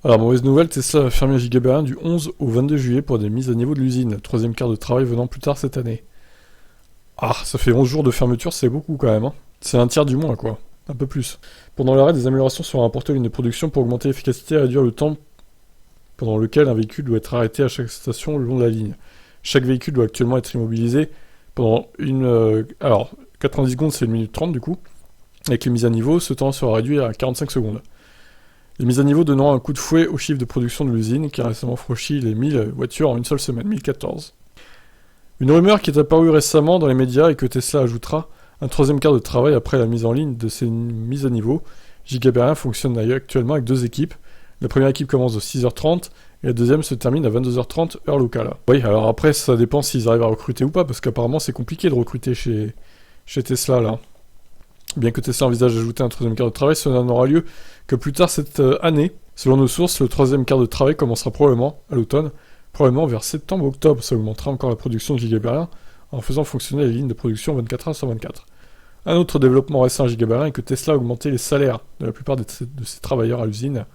Alors, mauvaise nouvelle, Tesla a fermé Giga Berlin du 11 au 22 juillet pour des mises à niveau de l'usine, troisième quart de travail venant plus tard cette année. Ah, ça fait 11 jours de fermeture, c'est beaucoup quand même, hein. C'est un tiers du moins, quoi. Un peu plus. Pendant l'arrêt, des améliorations seront apportées aux lignes de production pour augmenter l'efficacité et réduire le temps pendant lequel un véhicule doit être arrêté à chaque station le long de la ligne. Chaque véhicule doit actuellement être immobilisé pendant alors, 90 secondes, c'est 1 minute 30 du coup. Avec les mises à niveau, ce temps sera réduit à 45 secondes. Les mises à niveau donnant un coup de fouet au chiffre de production de l'usine, qui a récemment franchi les 1000 voitures en une seule semaine, 1014. Une rumeur qui est apparue récemment dans les médias et que Tesla ajoutera un troisième quart de travail après la mise en ligne de ces mises à niveau. Giga Berlin fonctionne actuellement avec 2 équipes. La première équipe commence à 6h30 et la deuxième se termine à 22h30 heure locale. Oui, alors après ça dépend s'ils arrivent à recruter ou pas, parce qu'apparemment c'est compliqué de recruter chez Tesla là. Bien que Tesla envisage d'ajouter un troisième quart de travail, cela n'aura lieu que plus tard cette année. Selon nos sources, le troisième quart de travail commencera probablement à l'automne, probablement vers septembre-octobre. Ça augmentera encore la production de Giga Berlin en faisant fonctionner les lignes de production 24h sur 24. Un autre développement récent à Giga Berlin est que Tesla a augmenté les salaires de la plupart de ses travailleurs à l'usine,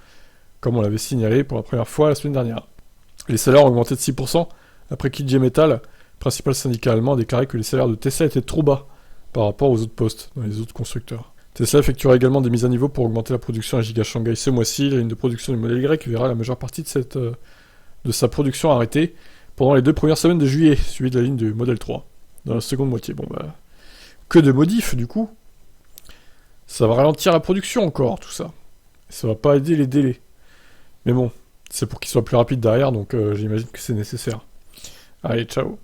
comme on l'avait signalé pour la première fois la semaine dernière. Les salaires ont augmenté de 6%, après qu'IG Metall, principal syndicat allemand, a déclaré que les salaires de Tesla étaient trop bas par rapport aux autres postes dans les autres constructeurs. Tesla effectuera également des mises à niveau pour augmenter la production à Giga Shanghai ce mois-ci. La ligne de production du modèle Y verra la majeure partie de sa production arrêtée pendant les 2 premières semaines de juillet, suivi de la ligne du modèle 3, dans la seconde moitié. Bon bah, que de modifs du coup. Ça va ralentir la production encore, tout ça. Ça va pas aider les délais. Mais bon, c'est pour qu'il soit plus rapide derrière, donc j'imagine que c'est nécessaire. Allez, ciao.